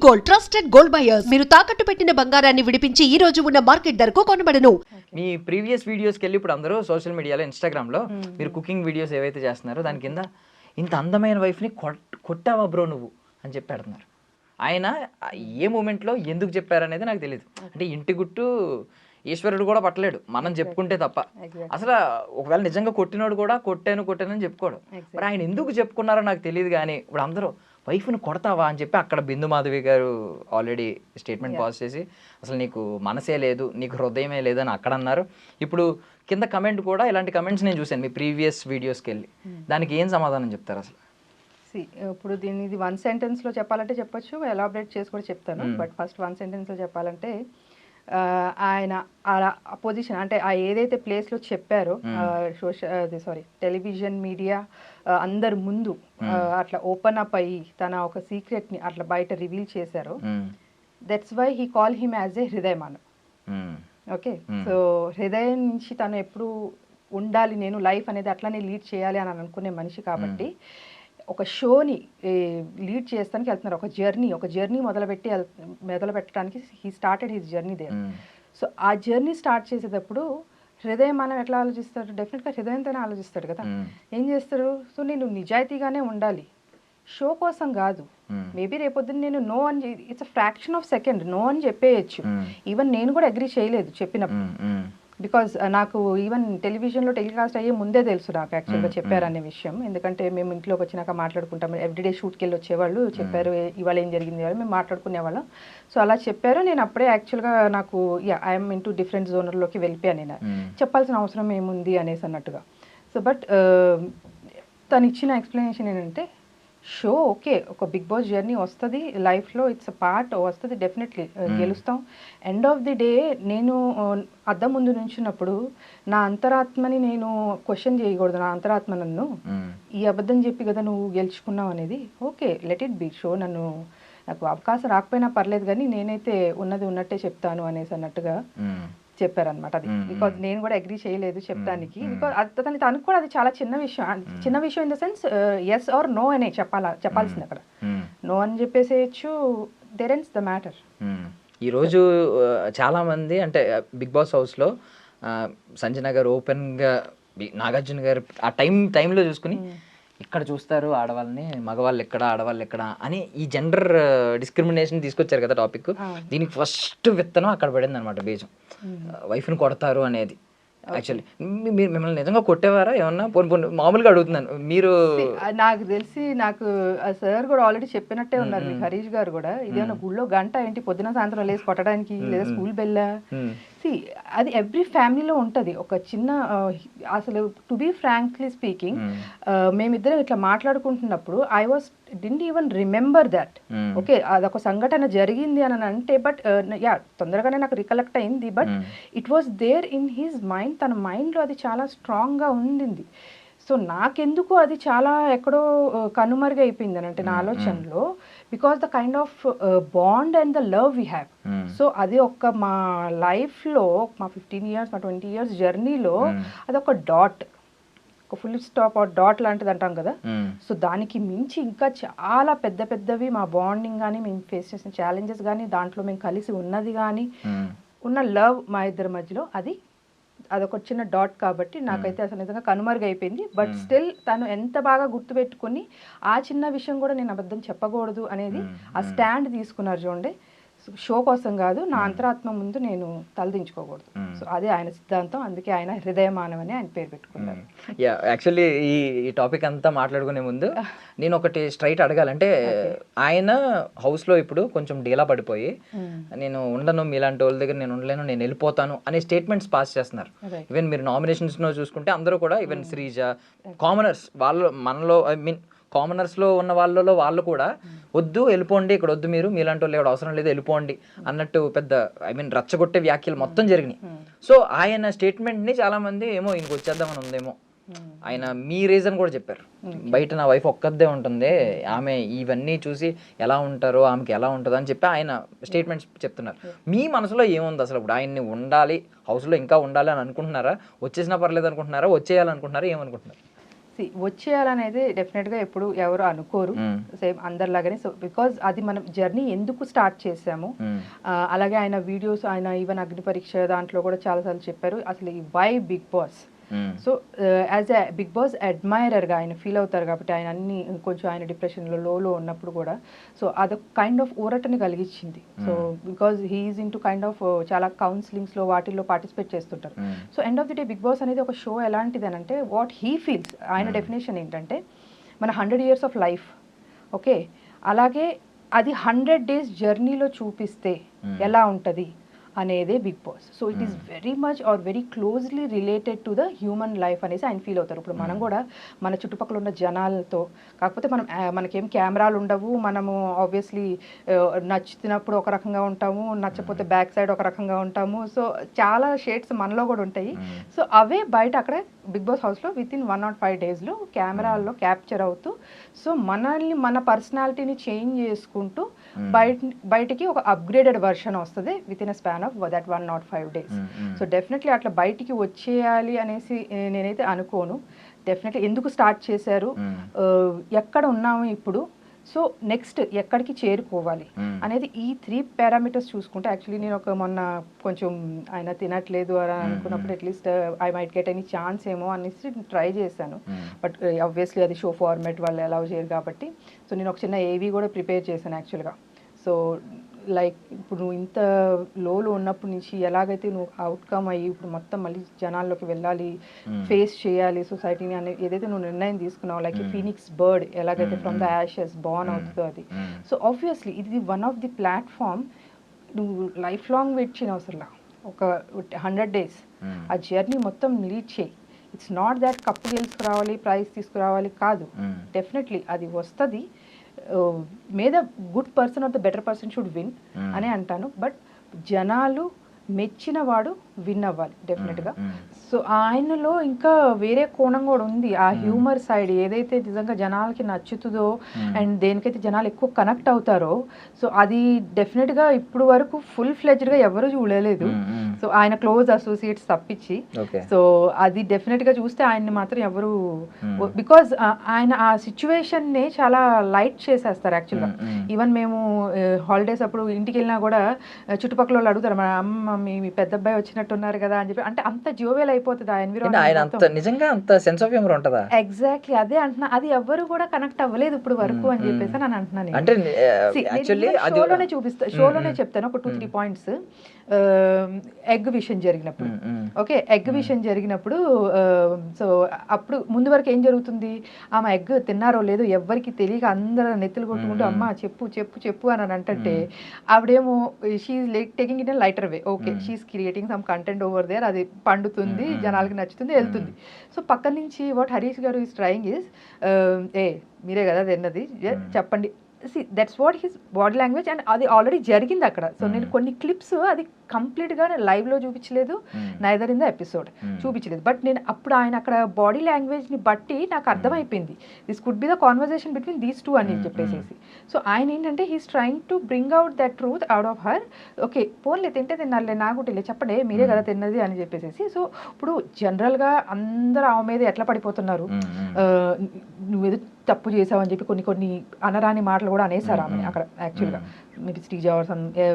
Gold, trusted gold buyers. మీరు తాకట్టు పెట్టిన బంగారాన్ని విడిపించి ఈ రోజు ఉన్న మార్కెట్ ధరకు కొనబడను. మీ ప్రీవియస్ వీడియోస్కి వెళ్ళి ఇప్పుడు అందరూ సోషల్ మీడియాలో ఇన్స్టాగ్రామ్లో మీరు కుకింగ్ వీడియోస్ ఏవైతే చేస్తున్నారో దాని కింద ఇంత అందమైన వైఫ్ని కొట్టావా బ్రో నువ్వు అని చెప్పి పెడుతున్నారు. ఆయన ఏ మూమెంట్లో ఎందుకు చెప్పారనేది నాకు తెలియదు. అంటే ఇంటి గుట్టు ఈశ్వరుడు కూడా పట్టలేడు, మనం చెప్పుకుంటే తప్ప. అసలు ఒకవేళ నిజంగా కొట్టినోడు కూడా కొట్టానని చెప్పుకోడు. మరి ఆయన ఎందుకు చెప్పుకున్నారో నాకు తెలియదు. కానీ ఇప్పుడు అందరూ వైఫ్ని కొడతావా అని చెప్పి అక్కడ బిందు మాధవి గారు ఆల్రెడీ స్టేట్మెంట్ పాస్ చేసి అసలు నీకు మనసే లేదు, నీకు హృదయమే లేదు అని అక్కడ అన్నారు. ఇప్పుడు కింద కమెంట్ కూడా ఇలాంటి కమెంట్స్ నేను చూశాను మీ ప్రీవియస్ వీడియోస్కి వెళ్ళి. దానికి ఏం సమాధానం చెప్తారు అసలు? ఇప్పుడు దీన్ని ఇది 1 సెంటెన్స్లో చెప్పాలంటే చెప్పొచ్చు, ఎలాబరేట్ చేసి కూడా చెప్తాను. బట్ ఫస్ట్ 1 సెంటెన్స్లో చెప్పాలంటే ఆయన ఆ పొజిషన్ అంటే ఆ ఏదైతే ప్లేస్లో చెప్పారో టెలివిజన్ మీడియా అందరు ముందు అట్లా ఓపెన్ అప్ అయ్యి తన ఒక సీక్రెట్ని అట్లా బయట రివీల్ చేశారో, that's why he call him as a హృదయమానం. ఓకే, సో హృదయం నుంచి తను ఎప్పుడు ఉండాలి, నేను లైఫ్ అనేది అట్లానే లీడ్ చేయాలి అని అనుకునే మనిషి కాబట్టి ఒక షోని లీడ్ చేస్తానికి వెళ్తున్నారు. ఒక జర్నీ మొదలు పెట్టడానికి he started his journey there. So ఆ జర్నీ స్టార్ట్ చేసేటప్పుడు హృదయం మనం ఎట్లా ఆలోచిస్తాడు? డెఫినెట్గా హృదయంతోనే ఆలోచిస్తాడు కదా. ఏం చేస్తాడు? సో నేను నిజాయితీగానే ఉండాలి, షో కోసం కాదు. మేబీ రేపొద్దున నేను నో అని, it's a fraction of second no అని చెప్పేయచ్చు. ఈవెన్ నేను కూడా అగ్రీ చేయలేదు చెప్పినప్పుడు, బికాజ్ నాకు ఈవెన్ టెలివిజన్లో టెలికాస్ట్ అయ్యే ముందే తెలుసు నాకు యాక్చువల్గా చెప్పారనే విషయం. ఎందుకంటే మేము ఇంట్లోకి వచ్చినాక మాట్లాడుకుంటాం, ఎవ్రీడే షూట్కి వెళ్ళి వచ్చేవాళ్ళు, చెప్పారు ఇవాళ ఏం జరిగింది వాళ్ళు, మేము మాట్లాడుకునేవాళ్ళం. సో అలా చెప్పారు. నేను అప్పుడే యాక్చువల్గా నాకు ఐఎమ్ ఇంటూ డిఫరెంట్ జోనర్లోకి వెళ్ళిపోయాను. నేను చెప్పాల్సిన అవసరం ఏముంది అనేసి అన్నట్టుగా. సో బట్ తను ఇచ్చిన ఎక్స్ప్లెనేషన్ ఏంటంటే, షో ఓకే, ఒక బిగ్ బాస్ జర్నీ వస్తుంది లైఫ్లో, ఇట్స్ అ పార్ట్ వస్తుంది, డెఫినెట్లీ గెలుస్తాం. ఎండ్ ఆఫ్ ది డే నేను అద్దం ముందు నుంచున్నప్పుడు నా అంతరాత్మని నేను క్వశ్చన్ చేయకూడదు. నా అంతరాత్మ నన్ను ఈ అబద్ధం చెప్పి కదా నువ్వు గెలుచుకున్నావు అనేది. Okay, let it be show, నాకు అవకాశం రాకపోయినా పర్లేదు కానీ నేనైతే ఉన్నది ఉన్నట్టే చెప్తాను అనేసి అన్నట్టుగా చెప్పారనమాట. అది బికాజ్ నేను కూడా అగ్రీ చేయలేదు చెప్పడానికి. బికాజ్ తనకు కూడా అది చాలా చిన్న విషయం in the sense yes or no అనే చెప్పాల్సింది. అక్కడ నో అని చెప్పేసేయచ్చు, దేర్ ఎండ్స్ ద మ్యాటర్. ఈరోజు చాలామంది అంటే బిగ్ బాస్ హౌస్లో సంజన గారు ఓపెన్గా నాగార్జున గారు ఆ టైంలో చూసుకుని ఇక్కడ చూస్తారు ఆడవాళ్ళని, మగవాళ్ళు ఎక్కడ ఆడవాళ్ళు ఎక్కడ అని ఈ జెండర్ డిస్క్రిమినేషన్ తీసుకొచ్చారు కదా టాపిక్. దీనికి ఫస్ట్ విత్తనం అక్కడ పడింది అనమాట, బీజం. వైఫ్ని కొడతారు అనేది. యాక్చువల్లీ మీరు మిమ్మల్ని నిజంగా కొట్టేవారా ఏమన్నా? మామూలుగా అడుగుతున్నాను. మీరు నాకు తెలిసి సార్ కూడా ఆల్రెడీ చెప్పినట్టే ఉన్నారు మీకు, హరీష్ గారు కూడా. ఇదేమన్నా గుళ్ళో గంట ఏంటి పొద్దున సాయంత్రం లేసి కొట్టడానికి, లేదా స్కూల్ బెల్లా? అది ఎవ్రీ ఫ్యామిలీలో ఉంటుంది ఒక చిన్న, అసలు టు బీ ఫ్రాంక్లీ స్పీకింగ్ మేమిద్దరం ఇట్లా మాట్లాడుకుంటున్నప్పుడు I didn't even remember that. Okay, అదొక సంఘటన జరిగింది అని అంటే, బట్ తొందరగానే నాకు రికలెక్ట్ అయింది. But it was there in his mind, తన మైండ్లో అది చాలా స్ట్రాంగ్గా ఉండింది. సో నాకెందుకు అది చాలా ఎక్కడో కనుమరుగైపోయింది అని అంటే నా ఆలోచనలో, because the kind of bond and the love we have. So అది మా లైఫ్లో, మా 15 years, మా 20 years జర్నీలో అదొక డాట్, ఒక ఫుల్ స్టాప్ ఆర్ డాట్ లాంటిది అంటాం కదా. సో దానికి మించి ఇంకా చాలా పెద్దవి మా బాండింగ్ కానీ, మేము ఫేస్ చేసిన ఛాలెంజెస్ కానీ, దాంట్లో మేము కలిసి ఉన్నది కానీ, ఉన్న లవ్ మా ఇద్దరి మధ్యలో, అదొక చిన్న డాట్. కాబట్టి నాకైతే అసలు నిజంగా కనుమరుగైపోయింది. బట్ స్టిల్ తను ఎంత బాగా గుర్తుపెట్టుకుని ఆ చిన్న విషయం కూడా నేను అబద్ధం చెప్పకూడదు అనేది ఆ స్టాండ్ తీసుకున్నారు చూడండి. షో కోసం కాదు, నా అంతరాత్మ ముందు నేను తలదించుకోకూడదు. సో అదే ఆయన సిద్ధాంతం. అందుకే ఆయన హృదయమానం అని ఆయన పేరు పెట్టుకున్నారు. యాక్చువల్లీ ఈ టాపిక్ అంతా మాట్లాడుకునే ముందు నేను ఒకటి స్ట్రైట్ అడగాలంటే, ఆయన హౌస్లో ఇప్పుడు కొంచెం డీలా పడిపోయి నేను ఉండను, మీలాంటి వాళ్ళ దగ్గర నేను ఉండలేను, నేను వెళ్ళిపోతాను అనే స్టేట్మెంట్స్ పాస్ చేస్తున్నారు. ఈవెన్ మీరు నామినేషన్స్లో చూసుకుంటే అందరూ కూడా, ఈవెన్ శ్రీజ, కామనర్స్ వాళ్ళు, మనలో కామనర్స్లో ఉన్న వాళ్ళు కూడా వద్దు వెళ్ళిపోండి, ఇక్కడ వద్దు, మీలాంటి వాళ్ళు ఇక్కడ అవసరం లేదు, వెళ్ళిపోండి అన్నట్టు పెద్ద రచ్చగొట్టే వ్యాఖ్యలు మొత్తం జరిగినాయి. సో ఆయన స్టేట్మెంట్ని చాలామంది ఏమో ఇంక వచ్చేద్దామని ఉందేమో, ఆయన మీ రీజన్ కూడా చెప్పారు. బయట నా వైఫ్ ఒక్కదే ఉంటుంది, ఆమె ఇవన్నీ చూసి ఎలా ఉంటారో ఆమెకి ఎలా ఉంటుందో అని చెప్పి ఆయన స్టేట్మెంట్స్ చెప్తున్నారు. మీ మనసులో ఏముంది అసలు? ఇప్పుడు ఆయన్ని ఉండాలి, హౌస్లో ఇంకా ఉండాలి అని అనుకుంటున్నారా? వచ్చేసినా పర్లేదు అనుకుంటున్నారా? వచ్చేయాలనుకుంటున్నారా? ఏమనుకుంటున్నారు? వచ్చేయాలనేది డెఫినెట్గా ఎప్పుడు ఎవరు అనుకోరు సేమ్ అందరిలాగానే. సో బికాజ్ అది మనం జర్నీ ఎందుకు స్టార్ట్ చేసాము, అలాగే ఆయన వీడియోస్, ఆయన ఈవెన్ అగ్ని పరీక్ష దాంట్లో కూడా చాలాసార్లు చెప్పారు అసలు ఈ why big boss. So as a big boss అడ్మైరర్గా ఆయన ఫీల్ అవుతారు కాబట్టి ఆయన అన్ని కొంచెం ఆయన డిప్రెషన్లో లోలో ఉన్నప్పుడు కూడా సో అదొక కైండ్ ఆఫ్ ఊరటని కలిగించింది. So because he is into kind of చాలా కౌన్సిలింగ్స్లో వాటిల్లో పార్టిసిపేట్ చేస్తుంటారు. So end of the day Big Boss అనేది ఒక షో ఎలాంటిది అని అంటే వాట్ హీ ఫీల్స్, ఆయన డెఫినేషన్ ఏంటంటే మన 100 years ఆఫ్ లైఫ్, ఓకే, అలాగే అది 100 days జర్నీలో చూపిస్తే ఎలా ఉంటుంది అనేదే Big boss. So it is very much or very closely related to the human life అనేసి ఆయన ఫీల్ అవుతారు. ఇప్పుడు మనం కూడా మన చుట్టుపక్కల ఉన్న జనాలతో, కాకపోతే మనకేం కెమెరాలు ఉండవు, మనము ఆబ్వియస్లీ నచ్చినప్పుడు ఒక రకంగా ఉంటాము, నచ్చకపోతే బ్యాక్ సైడ్ ఒక రకంగా ఉంటాము. సో చాలా షేడ్స్ మనలో కూడా ఉంటాయి. సో అవే బయట అక్కడ బిగ్ బాస్ హౌస్లో విత్ ఇన్ 105 daysలో కెమెరాల్లో క్యాప్చర్ అవుతూ సో మనల్ని మన పర్సనాలిటీని చేంజ్ చేసుకుంటూ బయటికి ఒక అప్గ్రేడెడ్ వర్షన్ వస్తుంది with in a span of that 105 days. So definitely అట్లా బయటికి వచ్చేయాలి అనేసి నేనైతే అనుకోను. డెఫినెట్లీ ఎందుకు స్టార్ట్ చేశారు, ఎక్కడ ఉన్నాము ఇప్పుడు, సో నెక్స్ట్ ఎక్కడికి చేరుకోవాలి అనేది ఈ 3 పారామీటర్స్ చూసుకుంటే యాక్చువల్లీ నేను మొన్న కొంచెం ఆయన తినట్లేదు అని అనుకున్నప్పుడు at least I might get any chance ఏమో అనేసి ట్రై చేశాను. బట్ ఆబ్వియస్లీ అది షో ఫార్మాట్ వాళ్ళు అలౌ చేయరు కాబట్టి సో నేను ఒక చిన్న ఏవీ కూడా ప్రిపేర్ చేశాను యాక్చువల్గా. సో లైక్ ఇప్పుడు నువ్వు ఇంత లోలో ఉన్నప్పటి నుంచి ఎలాగైతే నువ్వు అవుట్కమ్ అయ్యి ఇప్పుడు మొత్తం మళ్ళీ జనాల్లోకి వెళ్ళాలి, ఫేస్ చేయాలి సొసైటీని అనే ఏదైతే నువ్వు నిర్ణయం తీసుకున్నావు, లైక్ ఫీనిక్స్ బర్డ్ ఎలాగైతే ఫ్రమ్ ద యాషెస్ బార్న్ అవుతుందో అది. సో ఆబ్వియస్లీ ఇది వన్ ఆఫ్ ది ప్లాట్ఫామ్. నువ్వు లైఫ్ లాంగ్ వెయిట్ చేయని అవసరంలా, ఒక 100 days ఆ జర్నీ మొత్తం లీడ్ చేయి. ఇట్స్ నాట్ దాట్ కప్పు గెలుచుకురావాలి, ప్రైజ్ తీసుకురావాలి కాదు, డెఫినెట్లీ అది వస్తుంది. May the good person or the better person should win అని అంటాను. బట్ జనాలు మెచ్చిన వాడు విన్ అవ్వాలి డెఫినెట్గా. సో ఆయనలో ఇంకా వేరే కోణం కూడా ఉంది, ఆ హ్యూమర్ సైడ్ ఏదైతే నిజంగా జనాలకి నచ్చుతుందో అండ్ దేనికైతే జనాలు ఎక్కువ కనెక్ట్ అవుతారో సో అది డెఫినెట్గా ఇప్పుడు వరకు ఫుల్ ఫ్లెడ్జ్డ్గా ఎవరు చూడలేదు. సో ఆయన క్లోజ్ అసోసియేట్స్ తప్పించి. సో అది డెఫినెట్గా చూస్తే ఆయన్ని మాత్రం ఎవరు, బికాజ్ ఆయన ఆ సిచ్యువేషన్ని చాలా లైట్ చేసేస్తారు యాక్చువల్గా. ఈవెన్ మేము హాలిడేస్ అప్పుడు ఇంటికి వెళ్ళినా కూడా చుట్టుపక్కల వాళ్ళు అడుగుతారు, మా అమ్మ మీ పెద్ద అబ్బాయి వచ్చినట్టున్నారు కదా అని చెప్పి, అంటే అంత జోవెల్ అయిపోతుంది ఆ ఎన్విరాన్మెంట్. ఎగ్జాక్ట్లీ అదే అంటున్నా, అది ఎవరు కూడా కనెక్ట్ అవ్వలేదు ఇప్పుడు వరకు అని చెప్పేసి నేను అంటున్నాను. షోలోనే చూపిస్తా, షోలోనే చెప్తాను ఒక 2-3 points. ఎగ్ విషయం జరిగినప్పుడు, ఓకే, ఎగ్ విషయం జరిగినప్పుడు సో అప్పుడు ముందు వరకు ఏం జరుగుతుంది, ఆమె ఎగ్ తిన్నారో లేదో ఎవరికి తెలియక అందరూ నెత్తులు కొట్టుకుంటూ అమ్మ చెప్పు చెప్పు చెప్పు అని అంటే ఆవిడేమో she's taking it in lighter way, okay she's creating some content over there, అది పండుతుంది, జనాలకి నచ్చుతుంది, వెళ్తుంది. సో పక్క నుంచి వాట్ హరీష్ గారు ఈస్ ట్రయింగ్ ఈస్ మీరే కదా తిన్నది చెప్పండి. That's what his body language and అది ఆల్రెడీ జరిగింది అక్కడ. సో నేను కొన్ని క్లిప్స్ అది కంప్లీట్గా లైవ్లో చూపించలేదు, నైదర్ ఇన్ ద ఎపిసోడ్ చూపించలేదు. బట్ నేను అప్పుడు ఆయన అక్కడ బాడీ లాంగ్వేజ్ని బట్టి నాకు అర్థమైపోయింది this could be the conversation between these two అని చెప్పేసి. సో ఆయన ఏంటంటే he's trying to bring out that truth out of her. Okay పోన్లే తింటే తిన్నారులే, నాకు తెలియదు చెప్పండి మీరే కదా తిన్నది అని చెప్పేసి. సో ఇప్పుడు జనరల్గా అందరూ ఆమె మీద ఎట్లా పడిపోతున్నారు, నువ్వేదో తప్పు చేసావని చెప్పి కొన్ని అనరాని మాటలు కూడా అనేసారు ఆమె అక్కడ యాక్చువల్గా, మేబీ శ్రీజ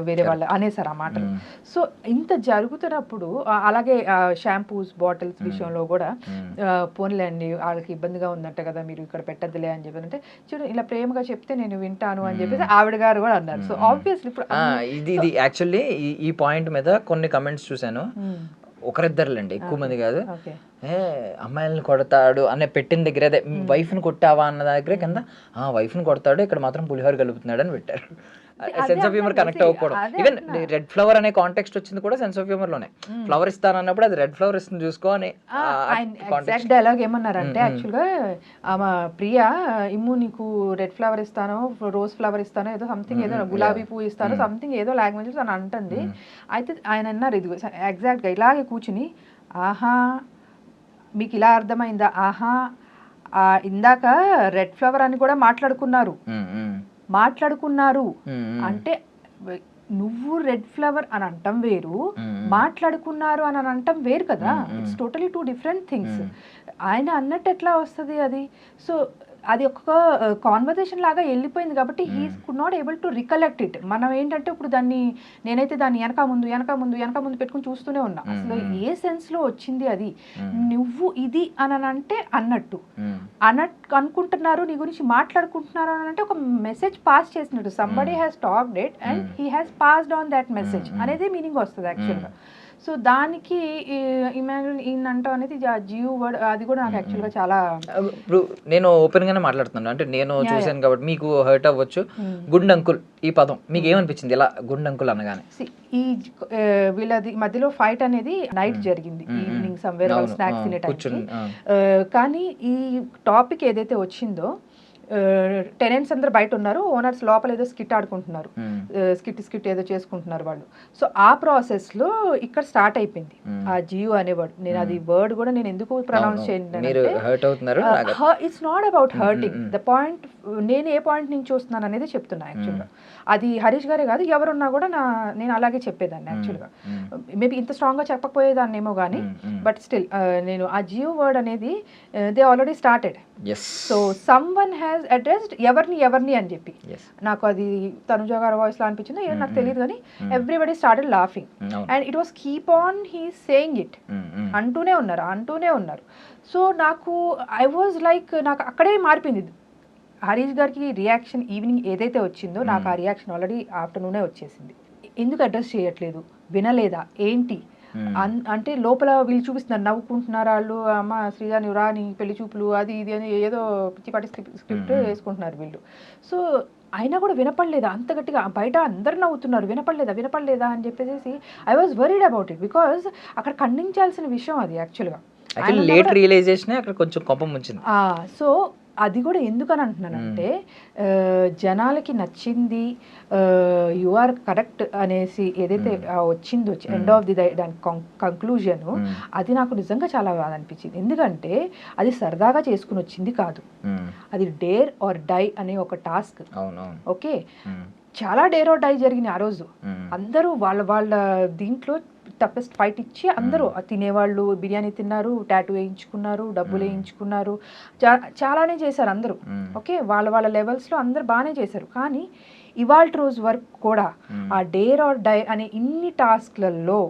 వేరే వాళ్ళు అనేసారు ఆ మాటలు. సో ఇంత జరుగుతున్నప్పుడు అలాగే షాంపూస్ బాటిల్స్ విషయంలో కూడా పోన్లే అండి వాళ్ళకి ఇబ్బందిగా ఉందంట కదా మీరు ఇక్కడ పెట్టద్దులే అని చెప్పి అంటే చూడు ఇలా ప్రేమగా చెప్తే నేను వింటాను అని చెప్పేసి ఆవిడ గారు కూడా అన్నారు. సో ఆబ్వియస్లీ ఇప్పుడు ఇది యాక్చువల్లీ ఈ పాయింట్ మీద కొన్ని కమెంట్స్ చూశాను, ఒకరిద్దరులేండి ఎక్కువ మంది కాదు, అమ్మాయిలను కొడతాడు అనే పెట్టిన దగ్గర అదే వైఫ్ని కొట్టావా అన్న దగ్గర కింద వైఫ్ని కొడతాడు ఇక్కడ మాత్రం పులిహోర కలుపుతున్నాడు అని పెట్టారు. సెన్స్ ఆఫ్ హ్యూమర్ కనెక్ట్ అవ్వకూడదు. ఈవెన్ రెడ్ ఫ్లవర్ అనే కాంటెక్స్ట్ వచ్చింది కూడా సెన్స్ ఆఫ్ హ్యూమర్ లోనే, ఫ్లవర్ ఇస్తాను అన్నప్పుడు అది రెడ్ ఫ్లవర్ ఇస్తుంది చూసుకో అని. ఎగ్జాక్ట్ డైలాగ్ ఏమన్నారంటే యాక్చువల్గా ఆమె ప్రియా ఇమ్ము నీకు రెడ్ ఫ్లవర్ ఇస్తాను, రోజ్ ఫ్లవర్ ఇస్తాను, ఏదో సంథింగ్ ఏదో గులాబీ పువ్వు ఇస్తాను సంథింగ్ ఏదో లాంగ్వేజ్ అని అంటుంది. అయితే ఆయన అన్నారు ఇది ఎగ్జాక్ట్గా ఇలాగే కూర్చుని ఆహా మీకు ఇలా అర్థమైందా, ఆహా ఇందాక రెడ్ ఫ్లవర్ అని కూడా మాట్లాడుకున్నారు అంటే నువ్వు రెడ్ ఫ్లవర్ అని అంటాం వేరు, మాట్లాడుకున్నారు అని అంటాం వేరు కదా. It's totally 2 different things. ఆయన అన్నట్టు ఎట్లా వస్తుంది అది? సో అది ఒక కాన్వర్జేషన్ లాగా వెళ్ళిపోయింది కాబట్టి he could not able to recollect it. మనం ఏంటంటే ఇప్పుడు నేనైతే దాన్ని వెనక ముందు పెట్టుకుని చూస్తూనే ఉన్నా. అసలు ఏ సెన్స్ లో వచ్చింది అది? నువ్వు ఇది అని అంటే అన్నట్టు అనుకుంటున్నారు, నీ గురించి మాట్లాడుకుంటున్నారు అని అంటే ఒక మెసేజ్ పాస్ చేసినట్టు. Somebody has talked it and he has passed on that message అనేది మీనింగ్ వస్తుంది యాక్చువల్గా. సో దానికి ఇమాన్యుల్ ఈయన అంటాం అనేది జియో వర్డ్, అది కూడా నాకు యాక్చువల్గా చాలా. ఇప్పుడు నేను ఓపెన్ గానే మాట్లాడుతున్నాను, అంటే నేను చూసాను కాబట్టి మీకు హర్ట్ అవ్వచ్చు. గుండ్ అంకుల్ ఈ పదం మీకు ఏమనిపించింది ఇలా గుండ్ అంకుల్ అనగానే? ఈ వీళ్ళది మధ్యలో ఫైట్ అనేది నైట్ జరిగింది, ఈవినింగ్ సమ్వేర్ వాళ్ళు స్నాక్స్ తినే టైంకి. కానీ ఈ టాపిక్ ఏదైతే వచ్చిందో, టెనెంట్స్ అందరు బయట ఉన్నారు, ఓనర్స్ లోపల ఏదో స్కిట్ ఆడుకుంటున్నారు, స్కిట్ ఏదో చేసుకుంటున్నారు వాళ్ళు. సో ఆ ప్రాసెస్ లో ఇక్కడ స్టార్ట్ అయిపోయింది ఆ జియో అనే వర్డ్. నేను అది వర్డ్ కూడా నేను ఎందుకు ప్రొనౌన్స్ చేయండి, it's not about hurting. The point, నేను ఏ పాయింట్ నుంచి చూస్తున్నాను అనేది చెప్తున్నా యాక్చువల్గా. అది హరీష్ గారే కాదు, ఎవరున్నా కూడా నేను అలాగే చెప్పేదాన్ని యాక్చువల్గా. మేబీ ఇంత స్ట్రాంగ్ గా చెప్పకపోయేదాన్ని ఏమో కానీ, బట్ స్టిల్ నేను ఆ జియో వర్డ్ అనేది they already started. So some one has addressed ఎవరిని అని చెప్పి. నాకు అది తనుజ గారి వాయిస్ లో అనిపించిందో ఏదో నాకు తెలియదు కానీ everybody started laughing and it was keep on he saying it. అంటూనే ఉన్నారు. సో ఐ వాజ్ లైక్, నాకు అక్కడే మారిపోయింది. హరీష్ గారికి రియాక్షన్ ఈవినింగ్ ఏదైతే వచ్చిందో, నాకు ఆ రియాక్షన్ ఆల్రెడీ ఆఫ్టర్నూనే వచ్చేసింది. ఎందుకు అడ్రస్ చేయట్లేదు, వినలేదా ఏంటి అంటే లోపల వీళ్ళు చూపిస్తున్నారు, నవ్వుకుంటున్నారు వాళ్ళు, అమ్మ శ్రీజా నువ్వు రా నీ పెళ్లి చూపులు అది ఇది అని ఏదో పిచ్చిపాటి స్క్రిప్ట్ వేసుకుంటున్నారు వీళ్ళు. సో అయినా కూడా వినపడలేదా అంత గట్టిగా, బయట అందరు నవ్వుతున్నారు, వినపడలేదా అని చెప్పేసి I was worried about it. Because అక్కడ ఖండించాల్సిన విషయం అది యాక్చువల్గా. లేట్ రియలైజేషన్ అక్కడ కొంచెం కోపం వచ్చింది. సో అది కూడా ఎందుకని అంటున్నానంటే, జనాలకి నచ్చింది, యు ఆర్ కరెక్ట్ అనేసి ఏదైతే వచ్చిందో ఎండ్ ఆఫ్ ది దాని కంక్లూజన్, అది నాకు నిజంగా చాలా బాగా అనిపించింది. ఎందుకంటే అది సరదాగా చేసుకుని వచ్చింది కాదు, అది డేర్ ఆర్ డై అనే ఒక టాస్క్. ఓకే, చాలా డేర్ ఆర్ డై జరిగినాయి ఆ రోజు. అందరూ వాళ్ళ దీంట్లో టఫెస్ట్ ఫైట్ ఇచ్చి అందరూ తినేవాళ్ళు బిర్యానీ తిన్నారు, టాటూ వేయించుకున్నారు, డబ్బులు వేయించుకున్నారు, చాలానే చేశారు అందరూ. ఓకే, వాళ్ళ లెవెల్స్లో అందరు బాగానే చేశారు. కానీ ఇవాళ రోజు వరకు కూడా ఆ డేర్ ఆర్ డై అనే ఇన్ని టాస్క్లలో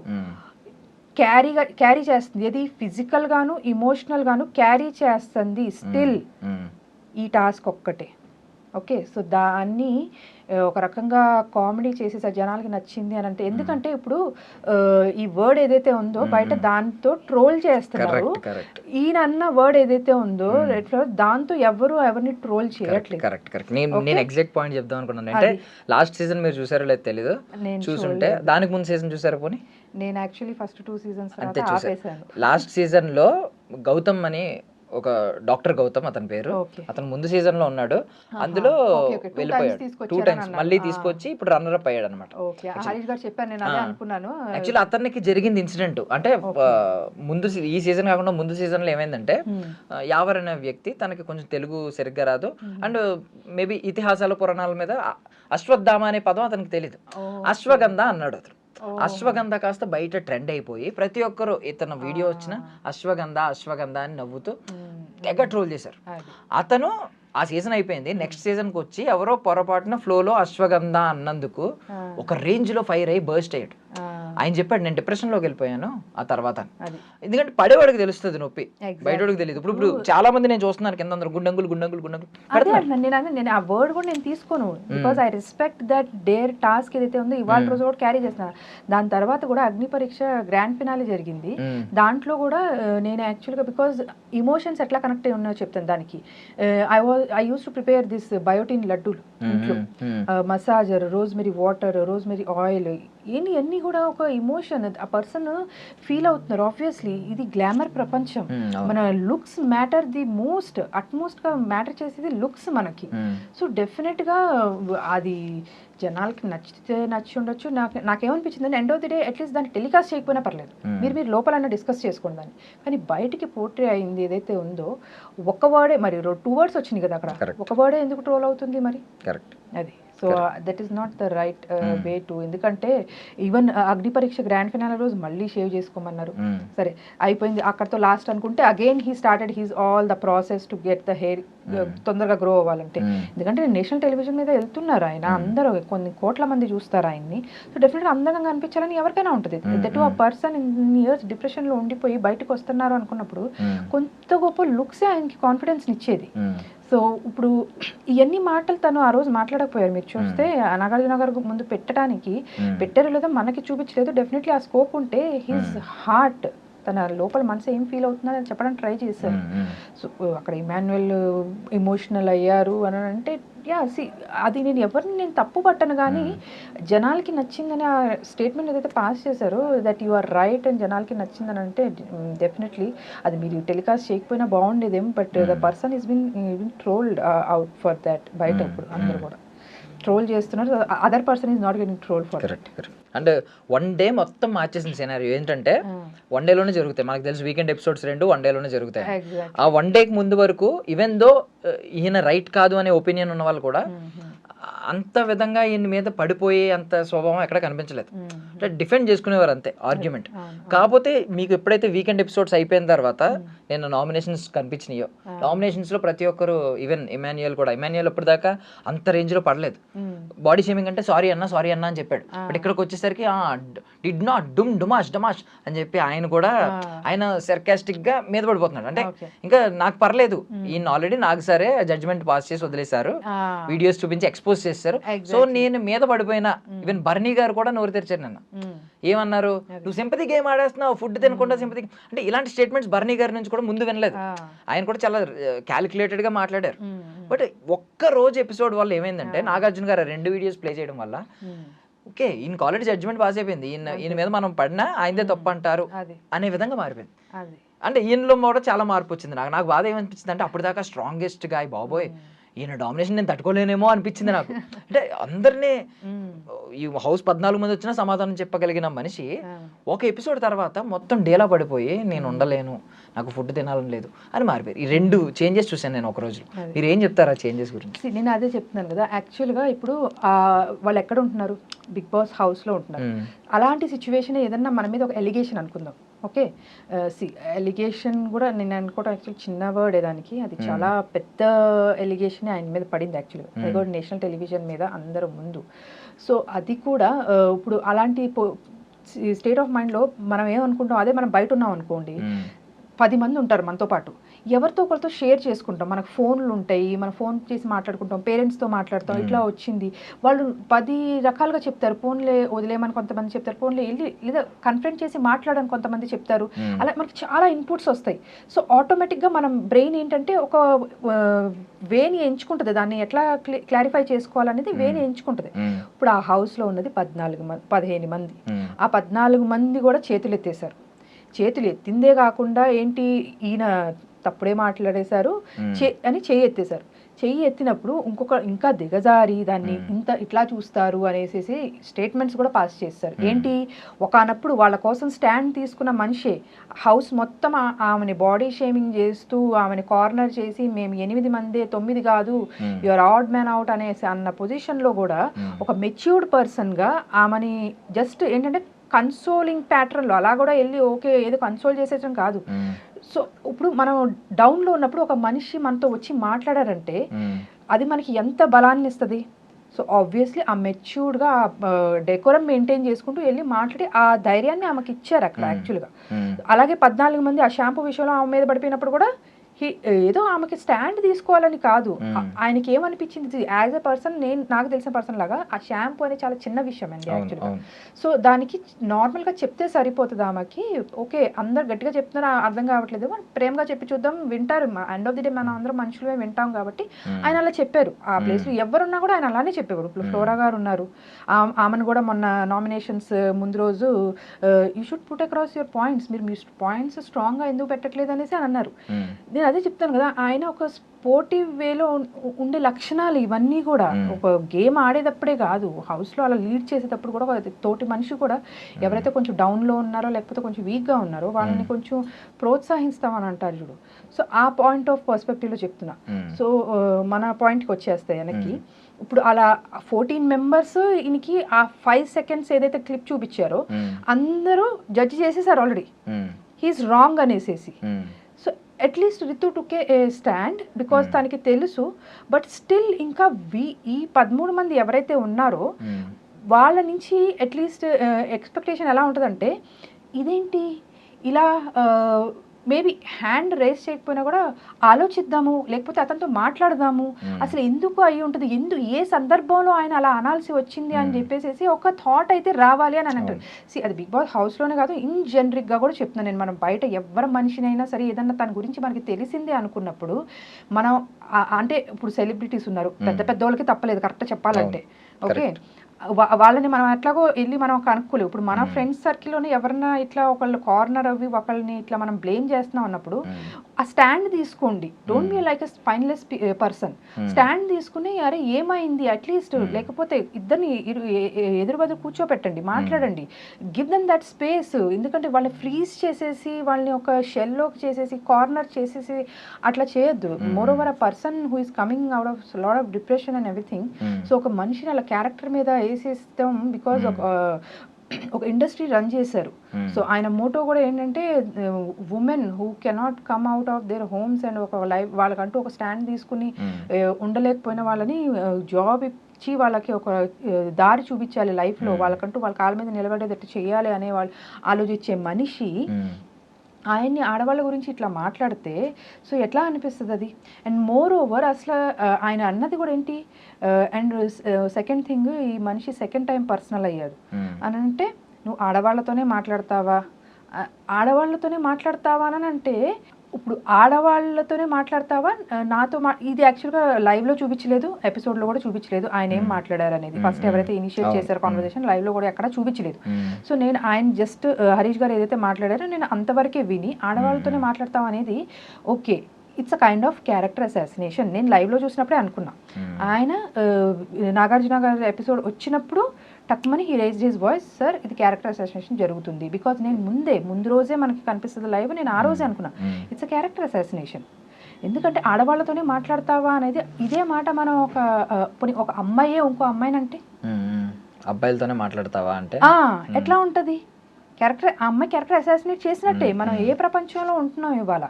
క్యారీ చేస్తుంది, ఏది ఫిజికల్ గాను ఇమోషనల్ గాను క్యారీ చేస్తుంది స్టిల్ ఈ టాస్క్ ఒక్కటే. ఓకే, సో దాన్ని ఒక రకంగా కామెడీ చేసేసి జనాలకి నచ్చింది అని అంటే, ఎందుకంటే ఇప్పుడు ఈ వర్డ్ ఏదైతే ఉందో బయట దాంతో ట్రోల్ చేస్తున్నారు, ఈయన అన్న వర్డ్ ఏదైతే ఉందో దాంతో ఎవరిని ట్రోల్ చేయట్లేదు. నేను ఎగ్జాక్ట్ పాయింట్ చెప్దాం అనుకున్నాను. అంటే లాస్ట్ సీజన్ మీరు చూసారో లేదు తెలీదు, చూసుంటే దానికి ముందు సీజన్ చూసారా? పోనీ నేను యాక్చువల్లీ ఫస్ట్ 2 seasons ఆపేసాను. లాస్ట్ సీజన్ లో గౌతమ్ అని ఒక డాక్టర్ గౌతమ్ అతని పేరు, అతను ముందు సీజన్ లో ఉన్నాడు, అందులో వెళ్ళిపోయాడు 2 times, మళ్ళీ తీసుకొచ్చి ఇప్పుడు రన్నర్ అప్ అయ్యాడు అనమాట. యాక్చువల్లీ అతనికి జరిగింది ఇన్సిడెంట్ అంటే ముందు ఈ సీజన్ కాకుండా ముందు సీజన్ లో ఏమైందంటే, యావర్ అనే వ్యక్తి, తనకి కొంచెం తెలుగు సరిగ్గా రాదు అండ్ మేబీ ఇతిహాసాల పురాణాల మీద అశ్వత్థామ అనే పదం అతనికి తెలియదు, అశ్వగంధ అన్నాడు అతను. అశ్వగంధ కాస్త బయట ట్రెండ్ అయిపోయి ప్రతి ఒక్కరు ఇతను వీడియో వచ్చిన అశ్వగంధ అని నవ్వుతూ తెగ ట్రోల్ చేశారు. అతను ఆ సీజన్ అయిపోయింది, నెక్స్ట్ సీజన్కి వచ్చి ఎవరో పొరపాటున ఫ్లోలో అశ్వగంధ అన్నందుకు ఒక రేంజ్ లో ఫైర్ అయ్యి బర్స్ట్ అయ్యాడు. ఆయన చెప్పాడు నేను డిప్రెషన్లోకి వెళ్ళిపోయాను ఆ తర్వాత, ఎందుకంటే పడేవాడికి తెలుస్తుంది నొప్పి, బయటోడికి తెలియదు. ఇప్పుడు చాలా మంది నేను చూస్తున్నాను కింద అందరూ గుండంగులు. నేను ఆ వర్డ్ కూడా నేను తీసుకోను, because I respect that dare task ఏదైతే ఉందో ఇవాళ రోజు కూడా క్యారీ చేస్తున్నాను. దాని తర్వాత కూడా అగ్ని పరీక్ష గ్రాండ్ ఫినాలే జరిగింది, దాంట్లో కూడా నేను యాక్చువల్గా బికాజ్ ఇమోషన్స్ ఎట్లా కనెక్ట్ అయి ఉన్నాయో చెప్తాను. దానికి I use to prepare this biotin లడ్డూలు ఇంట్లో, massager, rosemary water, rosemary oil, ఇవన్నీ కూడా ఒక ఇమోషన్ ఆ పర్సన్ ఫీల్ అవుతున్నారు. ఆబ్వియస్లీ ఇది గ్లామర్ ప్రపంచం, మన లుక్స్ మ్యాటర్ ది అట్మోస్ట్ గా మ్యాటర్ చేసేది లుక్స్ మనకి. సో డెఫినెట్ గా అది జనాలకి నచ్చి ఉండొచ్చు. నాకేమనిపించింది అంటే end of the day at least దాన్ని టెలికాస్ట్ చేయకపోయినా పర్లేదు, మీరు లోపలన్నా డిస్కస్ చేసుకోండి దాన్ని. కానీ బయటికి పోర్ట్రే అయింది ఏదైతే ఉందో, ఒక వర్డే మరి 2 words వచ్చినాయి కదా అక్కడ, ఒక వర్డే ఎందుకు ట్రోల్ అవుతుంది మరి? కరెక్ట్, అది so that is not the right way to. ఎందుకంటే ఈవెన్ అగ్ని పరీక్ష గ్రాండ్ ఫినాలే రోజు మళ్ళీ షేవ్ చేసుకోమన్నారు. సరే అయిపోయింది అక్కడతో లాస్ట్ అనుకుంటే again he started he's all the process to get the hair తొందరగా గ్రో అవ్వాలంటే. ఎందుకంటే నేషనల్ టెలివిజన్ మీద వెళ్తున్నారు ఆయన, అందరూ కొన్ని కోట్ల మంది చూస్తారు ఆయన్ని. సో డెఫినెట్గా అందంగా అనిపించాలని ఎవరికైనా ఉంటుంది. దట్ ఆ పర్సన్ ఇన్ ఇయర్స్ డిప్రెషన్లో ఉండిపోయి బయటకు వస్తున్నారు అనుకున్నప్పుడు కొంత గొప్ప లుక్సే ఆయనకి కాన్ఫిడెన్స్ ఇచ్చేది. సో ఇప్పుడు ఇవన్నీ మాటలు తను ఆ రోజు మాట్లాడకపోయారు. మీరు చూస్తే నాగార్జున గారు ముందు పెట్టారో లేదో మనకి చూపించలేదు. డెఫినెట్లీ ఆ స్కోప్ ఉంటే హిజ్ హార్ట్, తన లోపల మనసు ఏం ఫీల్ అవుతుందని అని చెప్పడానికి ట్రై చేశారు. సో అక్కడ ఇమాన్యుయల్ ఎమోషనల్ అయ్యారు అని అంటే అది నేను తప్పు పట్టను, కానీ జనాలకి నచ్చిందని ఆ స్టేట్మెంట్ ఏదైతే పాస్ చేశారో దట్ యు ఆర్ రైట్ అని జనాలకి నచ్చిందని అంటే డెఫినెట్లీ అది మీరు టెలికాస్ట్ చేయకపోయినా బాగుండేదేమో. But the person is been trolled out for that. బయట ఇప్పుడు అందరూ కూడా ట్రోల్ చేస్తున్నారు. Other person is not getting troll for. Correct. అంటే వన్ డే మొత్తం మార్చేసిన సినారియో ఏంటంటే వన్ డేలోనే జరుగుతాయి. మనకు తెలుసు వీకెండ్ ఎపిసోడ్స్ 2 వన్ డేలోనే జరుగుతాయి. ఆ వన్ డేకి ముందు వరకు ఈవెన్ దో ఈయన రైట్ కాదు అనే ఒపీనియన్ ఉన్న వాళ్ళు కూడా అంత విధంగా ఈయన మీద పడిపోయే అంత స్వభావం ఎక్కడ కనిపించలేదు. అంటే డిఫెండ్ చేసుకునేవారు అంతే ఆర్గ్యుమెంట్. కాకపోతే మీకు ఎప్పుడైతే వీకెండ్ ఎపిసోడ్స్ అయిపోయిన తర్వాత నేను నామినేషన్స్ కనిపించినాయో, నామినేషన్స్ లో ప్రతి ఒక్కరు ఈవెన్ ఇమాన్యుయల్ అప్పుడు దాకా అంత రేంజ్ లో పడలేదు. బాడీ షేమింగ్ అంటే సారీ అన్న అని చెప్పాడు. బట్ ఇక్కడికి వచ్చేసరికి డిడ్ నాట్ డమాష్ అని చెప్పి ఆయన కూడా ఆయన సర్కాస్టిక్ గా మీద పడిపోతున్నాడు. అంటే ఇంకా నాకు పర్లేదు, ఈయన ఆల్రెడీ నాకు సరే జడ్జ్మెంట్ పాస్ చేసి వదిలేశారు, వీడియోస్ చూపించి ఎక్స్పోజ్ చేస్తారు, సో నేను మీద పడిపోయినా. ఈవెన్ బర్నీ గారు కూడా నోరు తెరిచారు నిన్న. ఏమన్నారు, నువ్వు సింపతి గేమ్ ఆడేస్తున్నావు, ఫుడ్ తినకుండా సింపతి. అంటే ఇలాంటి స్టేట్మెంట్స్ బర్నీ గారి నుంచి కూడా ముందు వినలేదు. ఆయన కూడా చాలా క్యాలిక్యులేటెడ్ గా మాట్లాడారు. బట్ ఒక్క రోజు ఎపిసోడ్ వల్ల ఏమైందంటే నాగార్జున గారు 2 వీడియోస్ ప్లే చేయడం వల్ల ఓకే ఈయనకి ఆల్రెడీ జడ్జ్మెంట్ పాస్ అయిపోయింది, ఈయన మీద మనం పడినా ఆయనదే తప్పు అంటారు అనే విధంగా మారిపోయింది. అంటే ఈయనలో కూడా చాలా మార్పు వచ్చింది. నాకు బాధ ఏమనిపించింది అంటే అప్పుడు దాకా స్ట్రాంగెస్ట్ గాయ్ బాబోయ్ ఈయన డామినేషన్ నేను తట్టుకోలేనేమో అనిపించింది నాకు. అంటే అందరినీ ఈ హౌస్ 14 మంది వచ్చినా సమాధానం చెప్పగలిగిన మనిషి ఒక ఎపిసోడ్ తర్వాత మొత్తం డేలా పడిపోయి నేను ఉండలేను, నాకు ఫుడ్ తినాలని లేదు అని మారిపోయారు. ఈ 2 చేంజెస్ చూసాను నేను ఒక రోజు. మీరు ఏం చెప్తారా చేంజెస్ గురించి? నేను అదే చెప్తున్నాను కదా, యాక్చువల్గా ఇప్పుడు వాళ్ళు ఎక్కడ ఉంటున్నారు, బిగ్ బాస్ హౌస్లో ఉంటున్నారు. అలాంటి సిచ్యువేషన్ ఏదన్నా మన మీద ఒక ఎలిగేషన్ అనుకుందాం, ఓకే ఎలిగేషన్ కూడా నేను అనుకోవడం యాక్చువల్లీ చిన్న వర్డ్ దానికి, అది చాలా పెద్ద ఎలిగేషన్ ఆయన మీద పడింది యాక్చువల్గా. అది కూడా నేషనల్ టెలివిజన్ మీద అందరూ ముందు. సో అది కూడా ఇప్పుడు అలాంటి స్టేట్ ఆఫ్ మైండ్లో మనం ఏమనుకుంటాం, అదే మనం బయట ఉన్నాం అనుకోండి, 10 మంది ఉంటారు మనతో పాటు, ఎవరితో ఒకరితో షేర్ చేసుకుంటాం, మనకు ఫోన్లు ఉంటాయి, మనం ఫోన్ చేసి మాట్లాడుకుంటాం, పేరెంట్స్తో మాట్లాడతాం, ఇట్లా వచ్చింది వాళ్ళు 10 రకాలుగా చెప్తారు. ఫోన్లే వదిలేమని కొంతమంది చెప్తారు, ఫోన్లే వెళ్ళి లేదా కన్ఫరెన్స్ చేసి మాట్లాడని కొంతమంది చెప్తారు. అలా మనకి చాలా ఇన్పుట్స్ వస్తాయి. సో ఆటోమేటిక్గా మనం బ్రెయిన్ ఏంటంటే ఒక వేని ఎంచుకుంటుంది, దాన్ని ఎట్లా క్లారిఫై చేసుకోవాలనేది వేని ఎంచుకుంటుంది. ఇప్పుడు ఆ హౌస్లో ఉన్నది 15 మంది. ఆ 14 మంది కూడా చేతులు ఎత్తేసారు. చేతులు ఎత్తిందే కాకుండా ఏంటి ఈయన తప్పుడే మాట్లాడేశారు అని చెయ్యి ఎత్తేశారు. చెయ్యి ఎత్తినప్పుడు ఇంకా దిగజారి దాన్ని ఇట్లా చూస్తారు అనేసి స్టేట్మెంట్స్ కూడా పాస్ చేస్తారు. ఏంటి ఒకనప్పుడు వాళ్ళ కోసం స్టాండ్ తీసుకున్న మనిషే హౌస్ మొత్తం ఆమెని బాడీ షేమింగ్ చేస్తూ ఆమెని కార్నర్ చేసి మేము 8 మందే 9 కాదు యువర్ ఆడ్ మ్యాన్ అవుట్ అనేసి అన్న పొజిషన్లో కూడా ఒక మెచ్యూర్డ్ పర్సన్గా ఆమెని జస్ట్ ఏంటంటే కన్సోలింగ్ ప్యాటర్న్లో అలా కూడా వెళ్ళి ఓకే ఏదో కన్సోల్ చేసేయడం కాదు. సో ఇప్పుడు మనం డౌన్లో ఉన్నప్పుడు ఒక మనిషి మనతో వచ్చి మాట్లాడారంటే అది మనకి ఎంత బలాన్ని ఇస్తుంది. సో ఆబ్వియస్లీ ఆ మెచ్యూర్డ్గా డెకోరం మెయింటైన్ చేసుకుంటూ వెళ్ళి మాట్లాడి ఆ ధైర్యాన్ని ఆమెకి ఇచ్చారు అక్కడ యాక్చువల్గా. అలాగే 14 మంది ఆ షాంపూ విషయంలో ఆమె మీద పడిపోయినప్పుడు కూడా ఏదో ఆమెకి స్టాండ్ తీసుకోవాలని కాదు, ఆయనకి ఏమనిపించింది యాజ్ ఎ పర్సన్, నాకు తెలిసిన పర్సన్ లాగా ఆ షాంపూ అనేది చాలా చిన్న విషయం అండి యాక్చువల్గా. సో దానికి నార్మల్గా చెప్తే సరిపోతుంది ఆమెకి. ఓకే అందరు గట్టిగా చెప్తున్నారు అర్థం కావట్లేదు, ప్రేమగా చెప్పి చూద్దాం వింటారు, ఎండ్ ఆఫ్ ది డే మనం అందరం మనుషులమే వింటాం కాబట్టి ఆయన అలా చెప్పారు. ఆ ప్లేస్లో ఎవరున్నా కూడా ఆయన అలానే చెప్పేవారు. ఇప్పుడు ఫ్లోరా గారు ఉన్నారు, ఆమెను కూడా మొన్న నామినేషన్స్ ముందు రోజు you should put across your points, మీరు మీ పాయింట్స్ స్ట్రాంగ్గా ఎందుకు పెట్టట్లేదు అనేసి అని అన్నారు. నేను అదే చెప్తాను కదా, ఆయన ఒక స్పోర్టివ్ వేలో ఉండే లక్షణాలు ఇవన్నీ కూడా ఒక గేమ్ ఆడేటప్పుడే కాదు, హౌస్లో అలా లీడ్ చేసేటప్పుడు కూడా తోటి మనిషి కూడా ఎవరైతే కొంచెం డౌన్లో ఉన్నారో లేకపోతే కొంచెం వీక్గా ఉన్నారో వాళ్ళని కొంచెం ప్రోత్సహిస్తామని అంటారు చూడు. సో ఆ పాయింట్ ఆఫ్ పర్స్పెక్టివ్లో చెప్తున్నా. సో మన పాయింట్కి వచ్చేస్తాయి వెనక్కి. ఇప్పుడు అలా 14 మెంబర్స్ ఈయనకి ఆ 5 సెకండ్స్ ఏదైతే క్లిప్ చూపించారో అందరూ జడ్జి చేసేసారు ఆల్రెడీ, హీఈస్ రాంగ్ అనేసేసి. So at least Ritu took a stand because తనకి తెలుసు. బట్ స్టిల్ ఇంకా ఈ 13 మంది ఎవరైతే ఉన్నారో వాళ్ళ నుంచి అట్లీస్ట్ ఎక్స్పెక్టేషన్ ఎలా ఉంటుందంటే, ఇదేంటి ఇలా మేబీ హ్యాండ్ రేస్ చేయకపోయినా కూడా ఆలోచిద్దాము, లేకపోతే అతనితో మాట్లాడదాము, అసలు ఎందుకు అయి ఉంటుంది, ఏ సందర్భంలో ఆయన అలా అనాల్సి వచ్చింది అని చెప్పేసి ఒక థాట్ అయితే రావాలి అని అంటారు. అది బిగ్ బాస్ హౌస్లోనే కాదు, ఇన్ జనరిక్గా కూడా చెప్తున్నాను నేను. మనం బయట ఎవరి మనిషినైనా సరే ఏదన్నా తన గురించి మనకి తెలిసిందే అనుకున్నప్పుడు మనం అంటే ఇప్పుడు సెలబ్రిటీస్ ఉన్నారు, పెద్ద పెద్ద వాళ్ళకి తప్పలేదు కరెక్ట్ చెప్పాలంటే, ఓకే, వాళ్ళని మనం ఎట్లాగో వెళ్ళి మనం కనుక్కోలేవు. ఇప్పుడు మన ఫ్రెండ్స్ సర్కిల్లోనే ఎవరన్నా ఇట్లా ఒకళ్ళు కార్నర్ అవి ఒకళ్ళని ఇట్లా మనం బ్లేమ్ చేస్తున్నాం అన్నప్పుడు ఆ స్టాండ్ తీసుకోండి. Don't be like a spineless person. Stand తీసుకుని అరే ఏమైంది అట్లీస్ట్, లేకపోతే ఇద్దరిని ఎదురు బదురు కూర్చోపెట్టండి, మాట్లాడండి, గివ్ దెమ్ దట్ స్పేస్. ఎందుకంటే వాళ్ళని ఫ్రీజ్ చేసేసి వాళ్ళని ఒక షెల్లోకి చేసేసి కార్నర్ చేసేసి అట్లా చేయొద్దు. More over a person who is coming out of lot of depression and everything. So ఒక మనిషిని అలా క్యారెక్టర్ మీద వేసేస్తాం బికాజ్ ఒక ఇండస్ట్రీ రన్ చేశారు. సో ఆయన మోటో కూడా ఏంటంటే women who cannot come out of their homes and ఒక లైఫ్ వాళ్ళకంటూ ఒక స్టాండ్ తీసుకుని ఉండలేకపోయిన వాళ్ళని జాబ్ ఇచ్చి వాళ్ళకి ఒక దారి చూపించాలి లైఫ్లో, వాళ్ళకంటూ వాళ్ళ కాళ్ళ మీద నిలబడేటట్టు చేయాలి అనే వాళ్ళు ఆలోచించే మనిషి ఆయన్ని ఆడవాళ్ళ గురించి ఇట్లా మాట్లాడితే సో ఎట్లా అనిపిస్తుంది అది. అండ్ మోర్ ఓవర్ అసలు ఆయన అన్నది కూడా ఏంటి, అండ్ సెకండ్ థింగ్, ఈ మనిషి సెకండ్ టైం పర్సనల్ అయ్యాడు అని అంటే, నువ్వు ఆడవాళ్ళతోనే మాట్లాడతావా అని అంటే, ఇప్పుడు ఆడవాళ్ళతోనే మాట్లాడతావా నాతో ఇది యాక్చువల్గా లైవ్లో చూపించలేదు, ఎపిసోడ్లో కూడా చూపించలేదు ఆయన ఏం మాట్లాడారు అనేది. ఫస్ట్ ఎవరైతే ఇనిషియేట్ చేశారో కాన్వర్సేషన్ లైవ్లో కూడా ఎక్కడ చూపించలేదు. సో నేను ఆయన జస్ట్ హరీష్ గారు ఏదైతే మాట్లాడారో నేను అంతవరకే విని ఆడవాళ్ళతోనే మాట్లాడతాం అనేది okay, it's a kind of character assassination. నేను లైవ్లో చూసినప్పుడే అనుకున్నా. ఆయన నాగార్జున గారి ఎపిసోడ్ వచ్చినప్పుడు టక్మని he raised his voice, sir ఇది క్యారెక్టర్ అసాసినేషన్ జరుగుతుంది. బికాజ్ నేను ముందు రోజే మనకి కనిపిస్తుంది లైవ్, నేను ఆ రోజే అనుకున్నా ఇట్స్ అ క్యారెక్టర్ అసాసినేషన్. ఎందుకంటే ఆడవాళ్ళతోనే మాట్లాడతావా అనేది ఇదే మాట మనం ఒక అమ్మాయే ఇంకో అమ్మాయిని అంటే అబ్బాయిలతోనే మాట్లాడతావా అంటే ఎట్లా ఉంటుంది. ఆ అమ్మాయి క్యారెక్టర్ అసాసినేట్ చేసినట్టే. మనం ఏ ప్రపంచంలో ఉంటున్నాం ఇవాళ,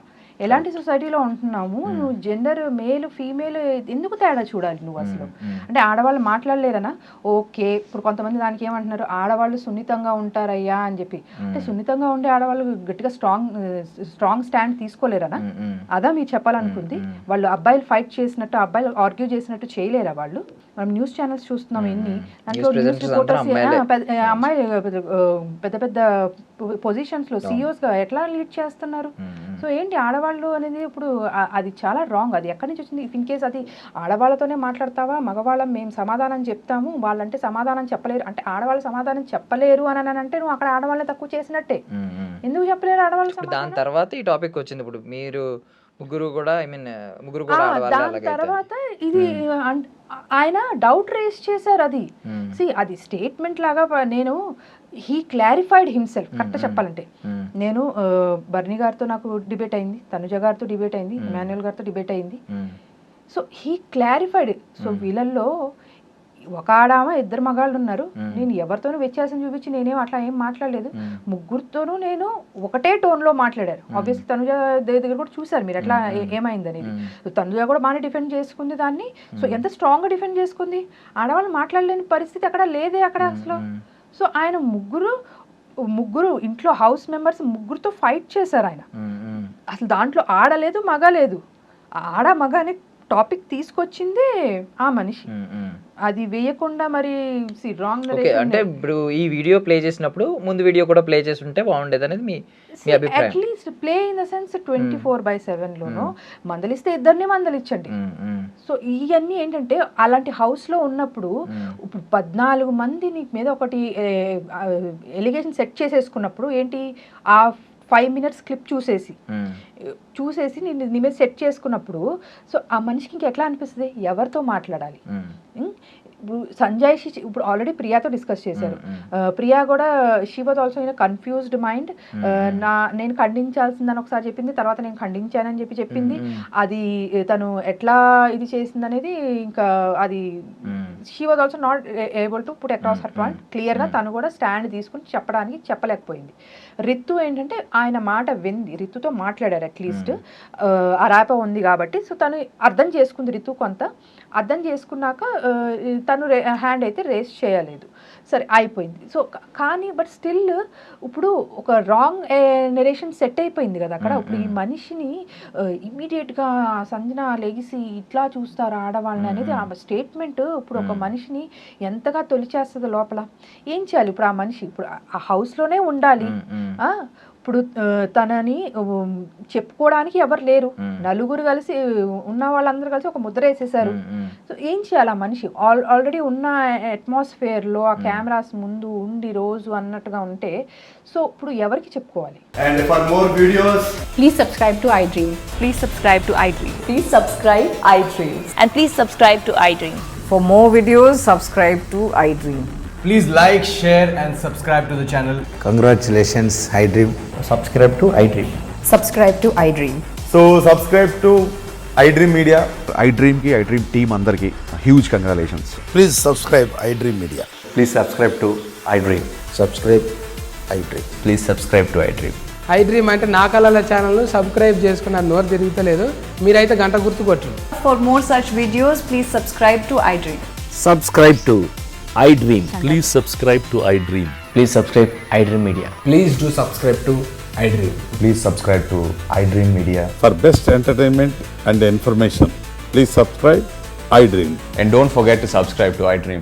ఎలాంటి సొసైటీలో ఉంటున్నాము, నువ్వు జెండర్ మేల్ ఫీమేల్ ఎందుకు తేడా చూడాలి నువ్వు అసలు. అంటే ఆడవాళ్ళు మాట్లాడలేరనా, ఓకే. ఇప్పుడు కొంతమంది దానికి ఏమంటున్నారు, ఆడవాళ్ళు సున్నితంగా ఉంటారయ్యా అని చెప్పి. అంటే సున్నితంగా ఉండే ఆడవాళ్ళు గట్టిగా స్ట్రాంగ్ స్టాండ్ తీసుకోలేరనా, అదా మీరు చెప్పాలనుకుంది. వాళ్ళు అబ్బాయిలు ఫైట్ చేసినట్టు, అబ్బాయిలు ఆర్గ్యూ చేసినట్టు చేయలేరా వాళ్ళు. మనం న్యూస్ ఛానల్స్ చూస్తున్నాం ఎన్ని, దాంట్లో న్యూస్ రిపోర్టర్స్ అమ్మాయి పెద్ద పెద్ద పొజిషన్స్లో సిఇఓస్గా ఎట్లా లీడ్ చేస్తున్నారు. సో ఏంటి ఆడవాళ్ళు అనేది ఇప్పుడు అది చాలా రాంగ్. అది ఎక్కడి నుంచి వచ్చింది. ఇన్ కేస్ అది ఆడవాళ్ళతోనే మాట్లాడతావా, మగవాళ్ళం మేము సమాధానం చెప్తాము, వాళ్ళంటే సమాధానం చెప్పలేరు అంటే, ఆడవాళ్ళు సమాధానం చెప్పలేరు అని అంటే నువ్వు అక్కడ ఆడవాళ్ళని తక్కువ చేసినట్టే. ఎందుకు చెప్పలేరు ఆడవాళ్ళు. దాని తర్వాత ఈ టాపిక్ వచ్చింది. ఇప్పుడు మీరు ముగ్గురు కూడా దాని తర్వాత ఇది ఆయన డౌట్ రేస్ చేశారు. అది అది స్టేట్మెంట్ లాగా నేను హీ క్లారిఫైడ్ హిమ్సెల్ఫ్. కరెక్ట్ చెప్పాలంటే నేను బర్నీ గారితో నాకు డిబేట్ అయింది, తనుజ గారితో డిబేట్ అయింది, ఇమాన్యుయల్ గారితో డిబేట్ అయింది. So he clarified. సో వీళ్ళల్లో ఒక ఆడామ ఇద్దరు మగాళ్ళు ఉన్నారు, నేను ఎవరితోనూ వ్యత్యాసం చూపించి నేనేం అట్లా ఏం మాట్లాడలేదు, ముగ్గురితోనూ నేను ఒకటే టోన్లో మాట్లాడారు. ఆబ్వియస్లీ తనుజ దగ్గర కూడా చూసారు మీరు ఎట్లా ఏమైంది అనేది. తనుజ కూడా బాగానే డిఫెండ్ చేసుకుంది దాన్ని. సో ఎంత స్ట్రాంగ్గా డిఫెండ్ చేసుకుంది. ఆడవాళ్ళు మాట్లాడలేని పరిస్థితి అక్కడ లేదే అక్కడ అసలు. సో ఆయన ముగ్గురు ఇంట్లో హౌస్ మెంబర్స్ ముగ్గురుతో ఫైట్ చేశారు ఆయన. అసలు దాంట్లో ఆడలేదు మగ లేదు, ఆడ మగ అనే టాపిక్ తీసుకొచ్చింది ఆ మనిషి. అది వేయకుండా మరి రాంగ్. అంటే ఇప్పుడు ఈ వీడియో ప్లే చేసినప్పుడు ముందు వీడియో కూడా ప్లే చేసి ఉంటే బాగుండేది అనేది మీ అభిప్రాయం. At least play in the sense 24/7 లోనో మందలిస్తే ఇద్దరిని మందలిచ్చండి. సో ఇవన్నీ ఏంటంటే అలాంటి హౌస్ లో ఉన్నప్పుడు ఇప్పుడు 14 మంది నీ మీద ఒకటి ఎలిగేషన్ సెట్ చేసేసుకున్నప్పుడు ఏంటి, ఆ 5 minutes క్లిప్ చూసేసి నీ మీద సెట్ చేసుకున్నప్పుడు సో ఆ మనిషికి ఇంకెట్లా అనిపిస్తుంది, ఎవరితో మాట్లాడాలి. సంజయ్ ఇప్పుడు ఆల్రెడీ ప్రియాతో డిస్కస్ చేశారు. ప్రియా కూడా she was also in confused mind. నేను ఖండించాల్సిందని ఒకసారి చెప్పింది, తర్వాత నేను ఖండించానని చెప్పింది. అది తను ఎట్లా ఇది చేసింది అనేది ఇంకా అది she was also not able to put across her point క్లియర్గా. తను కూడా స్టాండ్ తీసుకుని చెప్పలేకపోయింది. రితు ఏంటంటే ఆయన మాట వింది, రితుతో మాట్లాడారు అట్లీస్ట్ ఆ ర్యాప ఉంది కాబట్టి. సో తను అర్థం చేసుకుంది, రితు కొంత అర్థం చేసుకున్నాక తను హ్యాండ్ అయితే రేస్ చేయలేదు, సరే అయిపోయింది. సో కానీ బట్ స్టిల్ ఇప్పుడు ఒక రాంగ్ నెరేషన్ సెట్ అయిపోయింది కదా అక్కడ. ఇప్పుడు ఈ మనిషిని ఇమ్మీడియట్గా సంజన లెగిసి ఇట్లా చూస్తారు ఆడవాళ్ళని అనేది ఆ స్టేట్మెంట్ ఇప్పుడు ఒక మనిషిని ఎంతగా తొలిచేస్తుంది లోపల. ఏం చేయాలి ఇప్పుడు ఆ మనిషి? ఇప్పుడు ఆ హౌస్లోనే ఉండాలి, ఇప్పుడు తనని చెప్పుకోవడానికి ఎవరు లేరు, నలుగురు కలిసి ఉన్న వాళ్ళందరూ కలిసి ఒక ముద్ర వేసేసారు. సో ఏం చేయాలి ఆ మనిషి? ఆల్రెడీ ఉన్న అట్మాస్ఫియర్లో ఆ కెమెరాస్ ముందు ఉండి రోజు అన్నట్టుగా ఉంటే సో ఇప్పుడు ఎవరికి చెప్పుకోవాలి? And for more videos, Please subscribe to iDream. Please subscribe to iDream. Please subscribe iDream. And please subscribe to iDream. For more videos, subscribe to iDream. please like, share and subscribe to the channel. Congratulations, iDream. Subscribe to iDream. Subscribe to iDream. So subscribe to iDream Media. iDream ki iDream team andarki huge congratulations. Please subscribe iDream Media. Please subscribe to iDream. Subscribe iDream. Please subscribe to iDream. iDream అంటే నా కళల ఛానల్ను subscribe చేసుకున్న నోరు తిరుగుతలేదు, మీరైతే గంట గుర్తు కొట్టండి. For more such videos, please subscribe to iDream. Subscribe to iDream. Please subscribe to iDream. Please subscribe iDream Media. Please do subscribe to iDream. Please subscribe to iDream Media. For best entertainment and information, please subscribe iDream. And don't forget to subscribe to iDream.